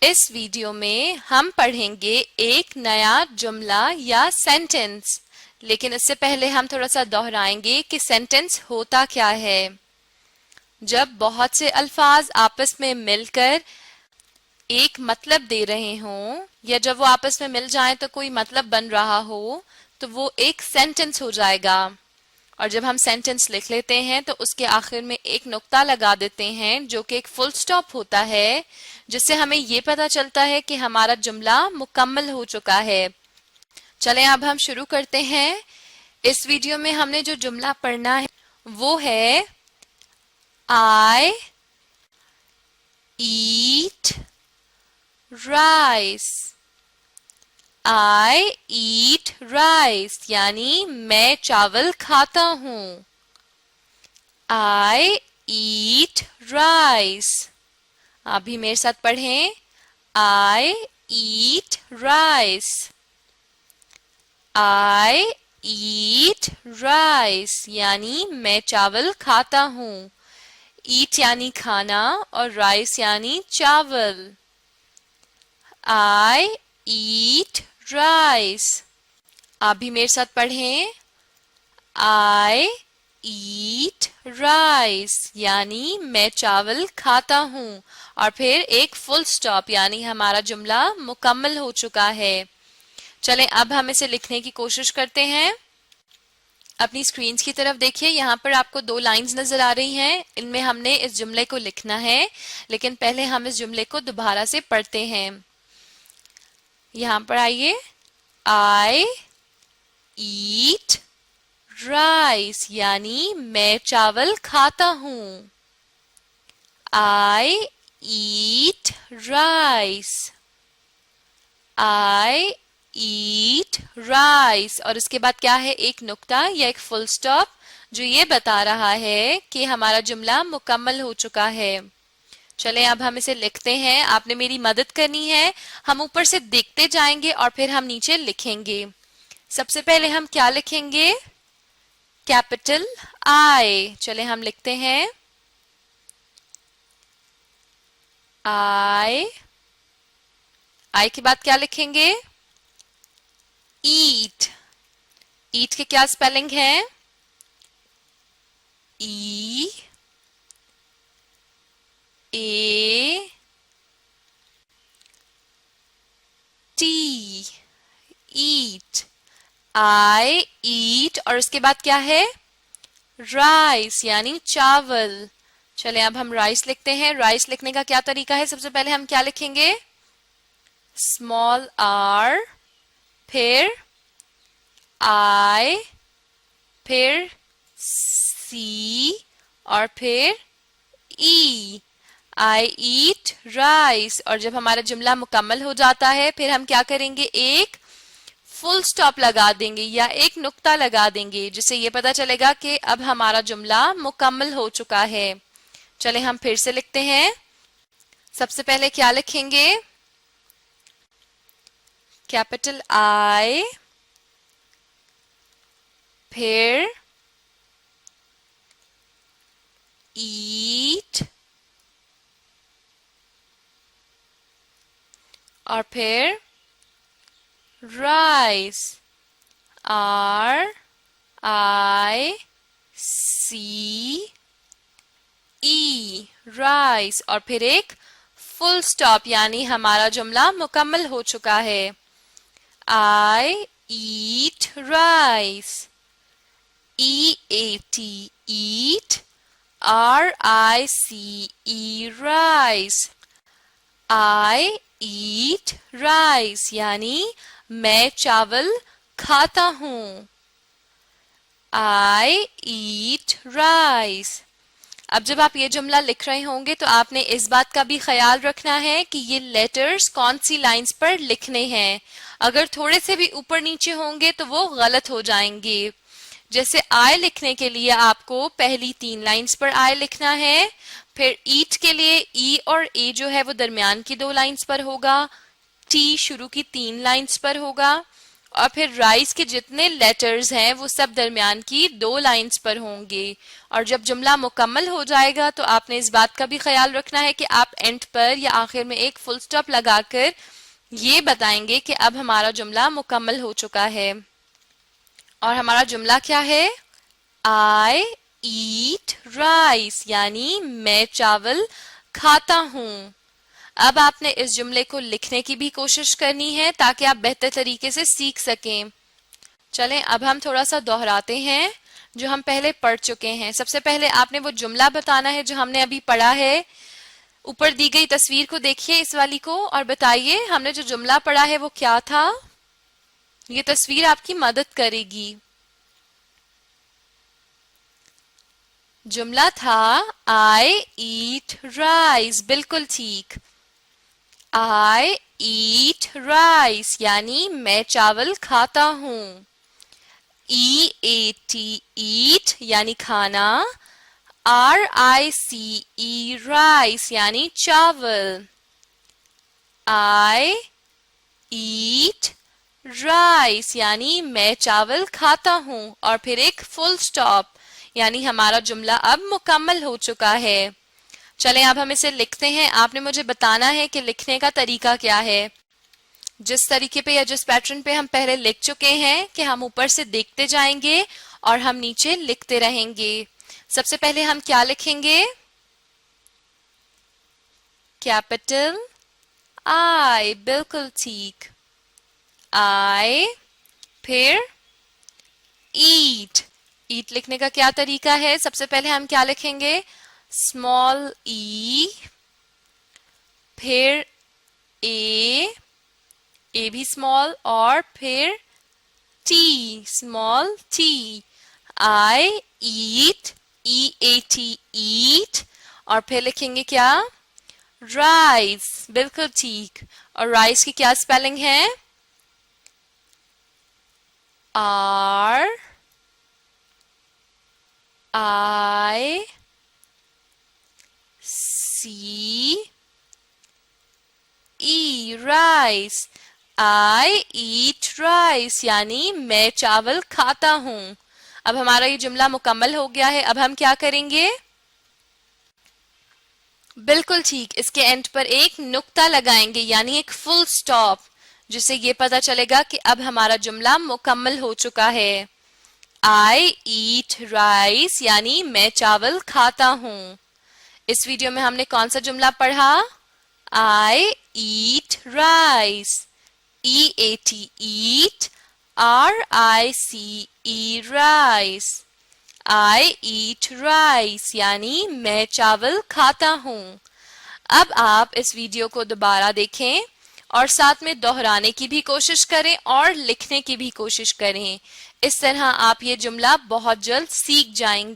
इस वीडियो में हम पढ़ेंगे एक नया जुमला या सेंटेंस, लेकिन इससे पहले हम थोड़ा सा दोहराएंगे कि सेंटेंस होता क्या है। जब बहुत से अल्फाज आपस में मिलकर एक मतलब दे रहे हों या जब वो आपस में मिल जाएं तो कोई मतलब बन रहा हो तो वो एक सेंटेंस हो जाएगा। और जब हम सेंटेंस लिख लेते हैं तो उसके आखिर में एक नुक्ता लगा देते हैं जो कि एक फुल स्टॉप होता है, जिससे हमें ये पता चलता है कि हमारा जुमला मुकम्मल हो चुका है। चलें अब हम शुरू करते हैं। इस वीडियो में हमने जो जुमला पढ़ना है वो है I eat rice। I eat rice यानी मैं चावल खाता हूँ। I eat rice। आप भी मेरे साथ पढ़ें, I eat rice। I eat rice यानी मैं चावल खाता हूँ। eat यानी खाना और rice यानी चावल। I eat rice। आप भी मेरे साथ पढ़ें, I eat rice यानी मैं चावल खाता हूँ और फिर एक फुल स्टॉप यानी हमारा जुमला मुकम्मल हो चुका है। चलें अब हम इसे लिखने की कोशिश करते हैं। अपनी स्क्रीन की तरफ देखिए, यहाँ पर आपको दो लाइंस नजर आ रही हैं। इनमें हमने इस जुमले को लिखना है, लेकिन पहले हम इस जुमले को दोबारा से पढ़ते हैं। यहाँ पर आइए, I eat rice यानी मैं चावल खाता हूँ। I eat rice। I eat rice और इसके बाद क्या है, एक नुक्ता या एक फुल स्टॉप जो ये बता रहा है कि हमारा जुमला मुकम्मल हो चुका है। चलें अब हम इसे लिखते हैं। आपने मेरी मदद करनी है। हम ऊपर से देखते जाएंगे और फिर हम नीचे लिखेंगे। सबसे पहले हम क्या लिखेंगे, कैपिटल I। चलें हम लिखते हैं I के बाद क्या लिखेंगे, eat। eat के क्या स्पेलिंग है, E A T, eat। I eat और इसके बाद क्या है, राइस यानी चावल। चले अब हम राइस लिखते हैं। राइस लिखने का क्या तरीका है, सबसे पहले हम क्या लिखेंगे, स्मॉल r, फिर I, फिर C और फिर E। I eat rice और जब हमारा जुमला मुकम्मल हो जाता है फिर हम क्या करेंगे, एक फुल स्टॉप लगा देंगे या एक नुक्ता लगा देंगे, जिससे ये पता चलेगा कि अब हमारा जुमला मुकम्मल हो चुका है। चले हम फिर से लिखते हैं। सबसे पहले क्या लिखेंगे, कैपिटल I, फिर eat और फिर rice, R I C E, rice और फिर एक फुल स्टॉप यानी हमारा जुमला मुकम्मल हो चुका है। I eat rice, EAT, eat, RICE, rice। I eat rice यानी मैं चावल खाता हूँ। I eat rice। अब जब आप ये जुमला लिख रहे होंगे तो आपने इस बात का भी ख्याल रखना है कि ये लेटर्स कौन सी लाइंस पर लिखने हैं। अगर थोड़े से भी ऊपर नीचे होंगे तो वो गलत हो जाएंगे। जैसे I लिखने के लिए आपको पहली 3 लाइंस पर I लिखना है, फिर ईट के लिए E और A जो है वो दरमियान की 2 लाइंस पर होगा, T शुरू की 3 लाइंस पर होगा اور پھر رائس کے جتنے لیٹرز ہیں وہ سب درمیان کی 2 لائنز پر ہوں گے. اور جب جملہ مکمل ہو جائے گا تو آپ نے اس بات کا بھی خیال رکھنا ہے کہ آپ اینڈ پر یا آخر میں ایک فل سٹاپ لگا کر یہ بتائیں گے کہ اب ہمارا جملہ مکمل ہو چکا ہے. اور ہمارا جملہ کیا ہے؟ I eat rice یعنی میں چاول کھاتا ہوں. اب آپ نے اس جملے کو لکھنے کی بھی کوشش کرنی ہے تاکہ آپ بہتر طریقے سے سیکھ سکیں. چلیں اب ہم تھوڑا سا دہراتے ہیں جو ہم پہلے پڑھ چکے ہیں. سب سے پہلے آپ نے وہ جملہ بتانا ہے جو ہم نے ابھی پڑھا ہے. اوپر دی گئی تصویر کو دیکھیے اس والی کو اور بتائیے ہم نے جو جملہ پڑھا ہے وہ کیا تھا. یہ تصویر آپ کی مدد کرے گی. جملہ تھا I eat rice. بالکل ٹھیک. I eat rice یعنی میں چاول کھاتا ہوں. eat eat یعنی کھانا. rice rice یعنی چاول. I eat rice یعنی میں چاول کھاتا ہوں اور پھر ایک فل سٹاپ یعنی ہمارا جملہ اب مکمل ہو چکا ہے. چلیں اب ہم اسے لکھتے ہیں. آپ نے مجھے بتانا ہے کہ لکھنے کا طریقہ کیا ہے. جس طریقے پہ یا جس پیٹرن پہ ہم پہلے لکھ چکے ہیں کہ ہم اوپر سے دیکھتے جائیں گے اور ہم نیچے لکھتے رہیں گے. سب سے پہلے ہم کیا لکھیں گے؟ Capital I. بالکل ٹھیک. I. پھر eat. eat لکھنے کا کیا طریقہ ہے؟ سب سے پہلے ہم کیا لکھیں گے؟ Small e. پھر A بھی اسمال اور پھر T small T. I eat eat eat اور پھر لکھیں گے کیا؟ رائس. بالکل ٹھیک. اور رائس کی کیا اسپیلنگ ہے؟ R I C E rice. I eat rice یعنی میں چاول کھاتا ہوں. اب ہمارا یہ جملہ مکمل ہو گیا ہے. اب ہم کیا کریں گے؟ بالکل ٹھیک. اس کے اینڈ پر ایک نقطہ لگائیں گے یعنی ایک فل سٹاپ جس سے یہ پتا چلے گا کہ اب ہمارا جملہ مکمل ہو چکا ہے. I eat rice یعنی میں چاول کھاتا ہوں. اس ویڈیو میں ہم نے کون سا جملہ پڑھا؟ I eat rice. eat eat rice rice. I eat rice یعنی میں چاول کھاتا ہوں. اب آپ اس ویڈیو کو دوبارہ دیکھیں اور ساتھ میں دہرانے کی بھی کوشش کریں اور لکھنے کی بھی کوشش کریں. اس طرح آپ یہ جملہ بہت جلد سیکھ جائیں گے.